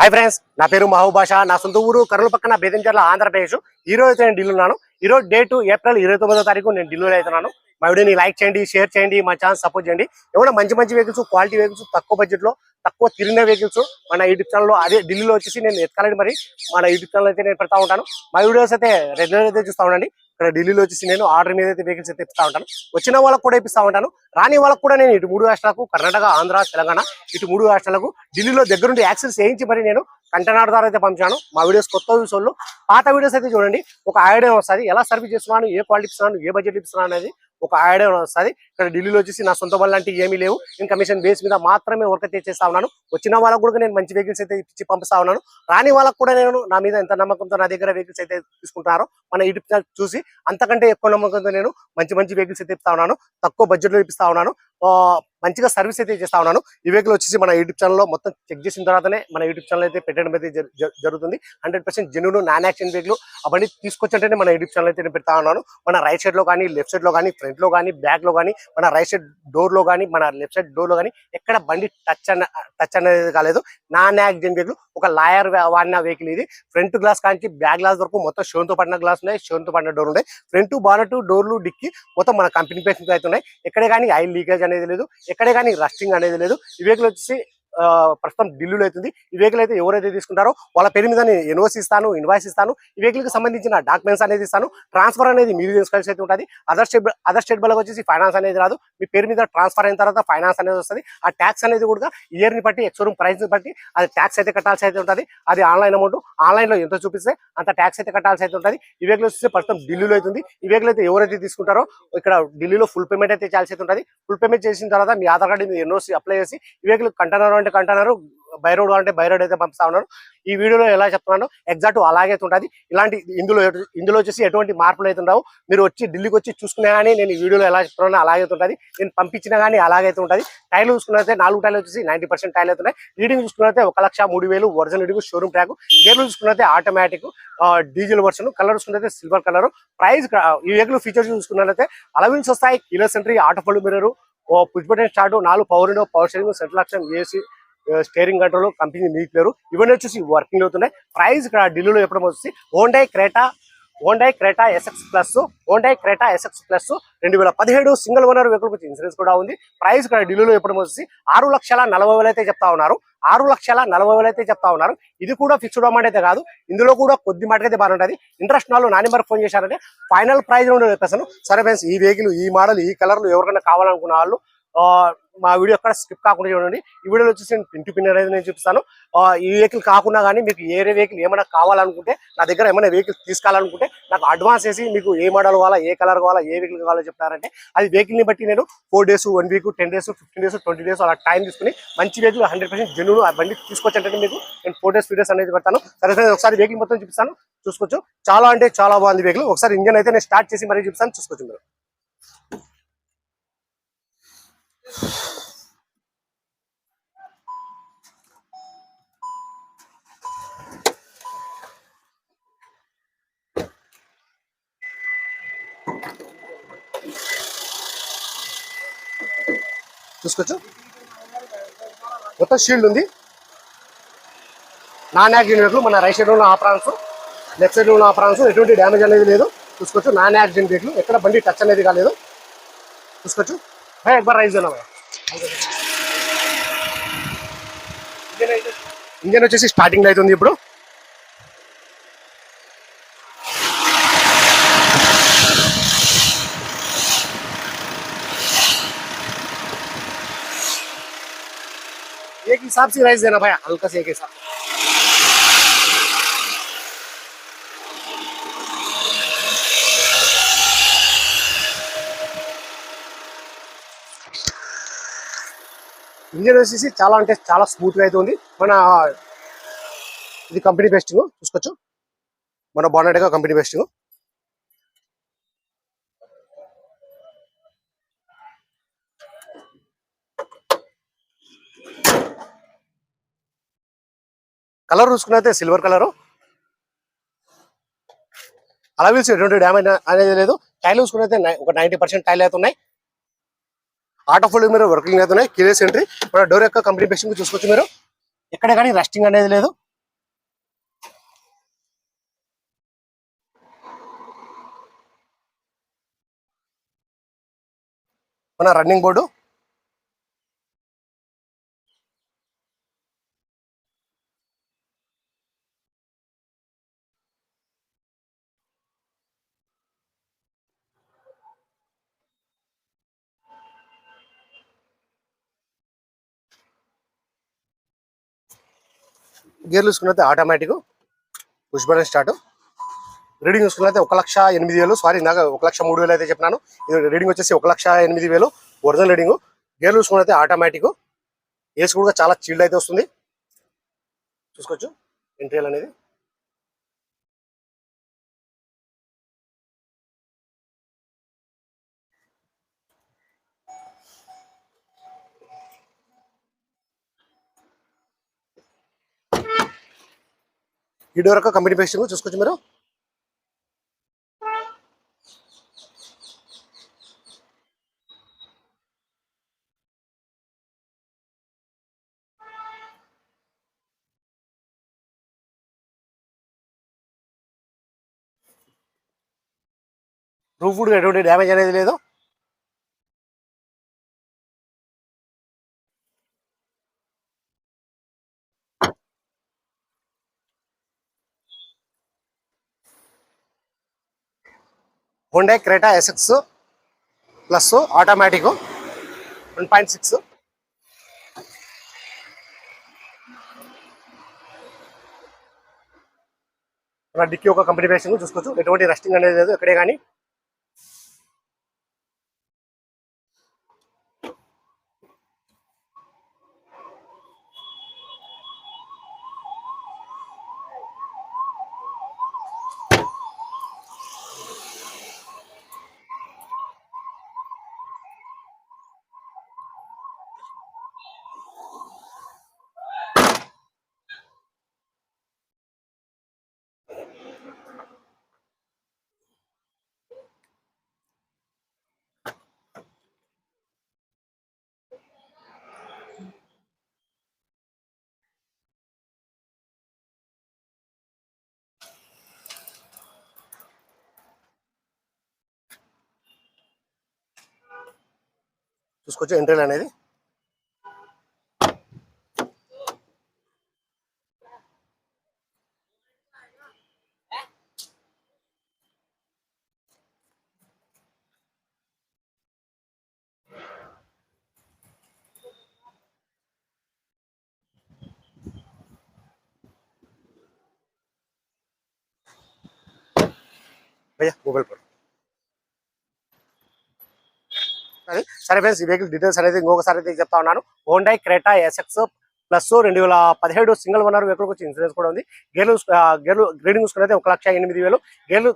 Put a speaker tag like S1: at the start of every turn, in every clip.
S1: Hi friends, నా పేరు మహబూబ్ బాషా. నా సొంత ఊరు కర్నూలు పక్కన బేదంచెర్ల, ఆంధ్రప్రదేశ్. ఈ రోజు అయితే నేను ఢిల్లీ ఉన్నాను. ఈ రోజు డేట్ ఏప్రిల్ 29వ తారీఖు నేను ఢిల్లీలో అవుతున్నాను. మా వీడియోని లైక్ చేయండి, షేర్ చేయండి, మా ఛానల్ సపోర్ట్ చేయండి. ఏమైనా మంచి వెహికల్స్, క్వాలిటీ వెహికల్స్, తక్కువ బడ్జెట్ లో తక్కువ తిరిగిన వెహికల్స్ మన యూట్యూబ్ ఛానల్లో అదే ఢిల్లీలో వచ్చేసి నేను ఎత్తుకాలని మరి మన యూట్యూబ్ ఛానల్ అయితే నేను పెడతా ఉంటాను. మా వీడియోస్ అయితే రెగ్యులర్ అయితే చూస్తూ ఉండండి. ఇక్కడ ఢిల్లీలో వచ్చేసి నేను ఆర్డర్ మీద అయితే వెహికల్స్ అయితే ఇస్తా ఉంటాను. వచ్చిన వాళ్ళకు కూడా ఇప్పిస్తా ఉంటాను, రాని వాళ్ళకు కూడా నేను ఇటు 3 రాష్ట్రాలకు, కర్ణాటక, ఆంధ్ర, తెలంగాణ, ఇటు 3 రాష్ట్రాలకు ఢిల్లీలో దగ్గరుండి యాక్సెస్ చేయించి మరి నేను కంటైనర్ ద్వారా అయితే పంపించాను. మా వీడియోస్ కొత్త చూసోళ్ళు పాత వీడియోస్ అయితే చూడండి, ఒక ఐడియా వస్తుంది. ఎలా సర్వీస్ చేస్తున్నాను, ఏ క్వాలిటీ ఇస్తున్నాను, ఏ బడ్జెట్ ఇస్తున్నాను అనేది ఒక ఐడియా వస్తుంది. ఇక్కడ ఢిల్లీలో వచ్చేసి నా సొంత వాళ్ళు అంటే ఏమీ లేవు. నేను కమిషన్ బేస్ మీద మాత్రమే వర్క్ అయితే చేస్తా ఉన్నాను. వచ్చిన వాళ్ళకు కూడా నేను మంచి వెహికల్స్ అయితే ఇచ్చి పంపిస్తా ఉన్నాను. రాని వాళ్ళకు కూడా నేను నా మీద ఎంత నమ్మకంతో నా దగ్గర వెహికల్స్ అయితే తీసుకుంటున్నారో మన యూట్యూబ్ ఛానల్ చూసి అంతకంటే ఎక్కువ నమ్మకంతో నేను మంచి వెహికల్స్ అయితే ఇస్తా ఉన్నాను. తక్కువ బడ్జెట్ లో ఇప్పిస్తా ఉన్నాను. మంచిగా సర్వీస్ అయితే చేస్తా ఉన్నాను. ఈ వెహికల్ వచ్చేసి మన యూట్యూబ్ ఛానల్లో మొత్తం చెక్ చేసిన తర్వాతనే మన యూట్యూబ్ ఛానల్ అయితే పెట్టడం అయితే జరుగుతుంది. 100% జెన్యూన్ నాన్ యాక్షన్ వెహికల్ అవన్నీ తీసుకొచ్చేంటే మన యూట్యూబ్ ఛానల్ అయితే నేను పెడతా ఉన్నాను. మన రైట్ సైడ్ లో కానీ, లెఫ్ట్ సైడ్ లో కానీ, ఫ్రంట్ లో కానీ, బ్యాక్ లో కానీ, మన రైట్ సైడ్ డోర్ లో కానీ, మన లెఫ్ట్ సైడ్ డోర్ లో కానీ ఎక్కడ బండి టచ్ అనేది కాలేదు. నాన్ యాక్షన్ వెహికల్, ఒక లాయర్ వాడిన వెహికల్ ఇది. ఫ్రంట్ గ్లాస్ కానీ బ్యాక్ గ్లాస్ వరకు మొత్తం షోన్తో పడిన గ్లాస్ ఉన్నాయి, షోన్తో పడిన డోర్ ఉన్నాయి. ఫ్రంట్ బానెట్, డోర్లు, డిక్కి మొత్తం మన కంపెనీ పేషన్స్ అయితే ఉన్నాయి. ఎక్కడే కానీ ఆయిల్ లీకేజ్ అనేది లేదు, ఎక్కడే కానీ రస్టింగ్ అనేది లేదు. ఈ వెహికల్ వచ్చేసి ప్రస్తుతం ఢిల్లీలో అవుతుంది. ఈ వెహికల్ అయితే ఎవరైతే తీసుకుంటారో వాళ్ళ పేరు మీద నేను ఎన్ఓసి ఇస్తాను, ఇన్వాయిస్ ఇస్తాను. ఈ వెహికల్ కి సంబంధించిన డాక్యుమెంట్స్ అనేది ఇస్తాను. ట్రాన్స్ఫర్ అనేది మీరు తీసుకోవాల్సి అయితే ఉంటుంది. అదర్ స్టేట్ వాళ్ళకి వచ్చేసి ఫైనాన్స్ అనేది రాదు. మీ పేరు మీద ట్రాన్స్ఫర్ అయిన తర్వాత ఫైనాన్స్ అనేది వస్తుంది. ఆ ట్యాక్స్ అనేది కూడా ఇయర్ ని బట్టి, ఎక్స్షోరూమ్ ప్రైస్ ని బట్టి అది ట్యాక్స్ అయితే కట్టాల్సి అయితే ఉంటుంది. అది ఆన్లైన్ అమౌంట్, ఆన్లైన్ లో ఎంత చూపిస్తే అంత ట్యాక్స్ అయితే కట్టాల్సి అయితే ఉంటుంది. ఈ వెహికల్ వచ్చేసి ప్రస్తుతం ఢిల్లీలో అవుతుంది. ఈ వెహికల్ అయితే ఎవరైతే తీసుకుంటారో ఇక్కడ ఢిల్లీలో ఫుల్ పేమెంట్ అయితే చేయాల్సి అయితే ఉంటుంది. ఫుల్ పేమెంట్ చేసిన తర్వాత మీ ఆధార్ కార్డు ఎన్ఓసి అప్లై చేసి ఈ వెహికల్ కంటైనర్ అంటే కంటైనర్, బై రోడ్ అంటే బై రోడ్ అయితే పంపిస్తా ఉన్నారు. ఈ వీడియోలో ఎలా చెప్తున్నాను ఎగ్జాక్ట్ అలాగే ఉంటుంది. ఇలాంటి ఇందులో వచ్చేసి ఎటువంటి మార్పులు అయితే ఉండవు. మీరు వచ్చి ఢిల్లీకి వచ్చి చూసుకున్నా కానీ నేను ఈ వీడియోలో ఎలా చెప్తున్నానో అలాగే ఉంటుంది. నేను పంపించినా కానీ అలాగైతే ఉంటుంది. టైర్లు చూసుకున్నైతే 4 టైర్లు వచ్చేసి 90% టైర్లు అవుతున్నాయి. రీడింగ్ చూసుకున్నైతే 1,03,000 ఒరిజినల్ రీడింగ్, షోరూమ్ ట్రాక్. గేర్లు చూసుకున్నైతే ఆటోమేటిక్, డీజిల్ వర్షన్. కలర్ చూసుకున్నైతే సిల్వర్ కలర్. ప్రైస్ ఈ వెహికల్ ఫీచర్స్ చూసుకున్నట్లయితే అలవిన్స్ వస్తాయి, keyless entry, auto fold mirror, push button start, 4 power window, power steering, central action, AC, steering control, company మీకు లేరు. ఇవన్నీ వచ్చేసి వర్కింగ్ అవుతున్నాయి. ప్రైస్ ఇక్కడ ఢిల్లీలో ఎప్పుడు వచ్చేసి Honda Creta SX plus 2017 single owner vehicle వచ్చి ఇన్సూరెన్స్ కూడా ఉంది. ప్రైస్ ఇక్కడ ఢిల్లీలో ఎప్పుడు వచ్చేసి 6,40,000 అయితే చెప్తా ఉన్నారు. 6,40,000 అయితే చెప్తా ఉన్నారు. ఇది కూడా ఫిక్స్డ్ అమౌంట్ అయితే కాదు. ఇందులో కూడా కొద్ది మటుకైతే బాగుంటుంది. ఇంట్రెస్ట్ వాళ్ళు నా నెంబర్ ఫోన్ చేశారంటే ఫైనల్ ప్రైస్ చెప్పేస్తాను. సరే ఫ్రెండ్స్, ఈ వెహికల్, ఈ మోడల్, ఈ కలర్ ఎవరికైనా కావాలనుకున్న వాళ్ళు మా వీడియో ఎక్కడ స్కిప్ కాకుండా చూడండి. ఈ వీడియోలో వచ్చేసి నేను పిన్ టు పిన్ అనేది నేను చూపిస్తాను. ఈ వెహికల్ కాకుండా కానీ మీకు ఏరే వెహికల్ ఏమైనా కావాలనుకుంటే, నా దగ్గర ఏమైనా వెహికల్ తీసుకోవాలనుకుంటే నాకు అడ్వాన్స్ వేసి మీకు ఏ మోడల్ కావాలా, ఏ కలర్ కావాలా, ఏ వెహికల్ కావాలో చెప్తారంటే అది వెహికల్ని బట్టి నేను 4 days, 1 week, 10 days, 15 days, 20 days అలా టైం తీసుకుని మంచి వెహికల్ 100% జెన్యూన్ ఆ బండి తీసుకొచ్చంటే మీకు నేను 4 days, 3 days అనేది పెడతాను. సరే ఒకసారి వెహికల్ మొత్తం చూపిస్తాను, చూసుకోవచ్చు. చాలా అంటే చాలా బాగుంది వెహికల్. ఒకసారి ఇంజన్ అయితే నేను స్టార్ట్ చేసి మరీ చూపిస్తాను, చూసుకోవచ్చు మీరు. చూసుకోవచ్చు, మొత్తం షీల్డ్ ఉంది. Non accident vehicle. మన రైట్ సైడ్ ఉన్న ఆపరాన్స్, లెఫ్ట్ సైడ్ ఉన్న ఆపరాన్స్ ఎటువంటి డ్యామేజ్ అనేది లేదు. చూసుకోవచ్చు, నాన్ యాక్సిడెంట్ వెహికల్. ఎక్కడ బండి టచ్ అనేది కాలేదు. చూసుకోవచ్చు. ఎక్బర్ రైజ్ ఇంజన్ వచ్చేసి స్టార్టింగ్ అవుతుంది ఇప్పుడు. एक हिसाब से राइस देना भाई, हल्का से एक हिसाब. ఇంజన్ వచ్చేసి చాలా అంటే చాలా స్మూత్ గా అయితే ఉంది. మన ఇది కంపెనీ బెస్టింగ్. చూసుకోవచ్చు, మన బానెట్ గా కంపెనీ బెస్టింగ్. కలర్ చూసుకున్నైతే సిల్వర్ కలరు. అలవిల్స్ ఎటువంటి డ్యామేజ్ అనేది లేదు. టైర్లు చూసుకున్నైతే ఒక 90% టైర్లు అయితే ఉన్నాయి. ఆటో ఫోల్డ్ మీరు వర్కింగ్ అవుతున్నాయి. Keyless entry. మన డోర్ యొక్క కంపెనీ బెస్టింగ్ చూసుకోవచ్చు మీరు. ఎక్కడ కానీ రస్టింగ్ అనేది లేదు. మన రన్నింగ్ బోర్డు, గేర్లు చూసుకున్నైతే automatic, push button start. Reading చూసుకున్నైతే 1,08,000, సారీ ఇందాక 1,03,000 అయితే చెప్పినాను. ఇది రీడింగ్ వచ్చేసి 1,08,000 ఒరిజినల్ రీడింగ్. గేర్లు చూసుకున్నైతే ఆటోమేటిక్, ఏసీ కూడా చాలా చిల్డ్ అయితే వస్తుంది. చూసుకోవచ్చు ఇంటీరియర్ అనేది. ఈ డోర్ యొక్క కంపెనీ పేస్టింగ్ చూసుకోవచ్చు మీరు. రూఫ్ కూడా ఎటువంటి డ్యామేజ్ అనేది లేదు. Honda Creta SX plus automatic 1.6. డిక్కీ ఒక కంపెనీ పేసింగ్ చూసుకోవచ్చు, ఎటువంటి రెస్టింగ్ అనేది లేదు ఎక్కడే కానీ. చూసుకోవచ్చు ఇంటీరియర్ అనేది. భయ్యా గూగుల్ పే. సరే ఫ్రెండ్స్, ఈ వెహికల్ డీటెయిల్స్ అనేది ఇంకొకసారి అయితే చెప్తా ఉన్నాను. Honda Creta SX plus 2017 single owner vehicle వచ్చి ఇన్సూరెన్స్ కూడా ఉంది. గేర్లు గ్రేడింగ్ చూసుకున్నైతే 1,08,000.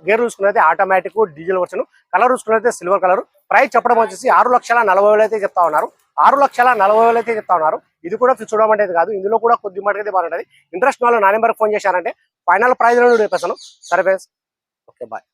S1: గేర్లు చూసుకున్నైతే ఆటోమేటిక్ డీజిల్ వర్షన్. కలర్ చూసుకున్నైతే సిల్వర్ కలర్. ప్రైస్ చెప్పడం వచ్చేసి 6,40,000 అయితే చెప్తా ఉన్నారు. 6,40,000 అయితే చెప్తా ఉన్నారు. ఇది కూడా ఫిక్స్ చూడడం అంటే కాదు, ఇందులో కూడా కొద్ది మటుకు అయితే బాగుంటుంది. ఇంట్రెస్ట్ వాళ్ళు నా నెంబర్కి ఫోన్ చేశారంటే ఫైనల్ ప్రైస్ చెప్పేస్తాను. సరే ఫ్రెండ్స్, ఓకే బాయ్.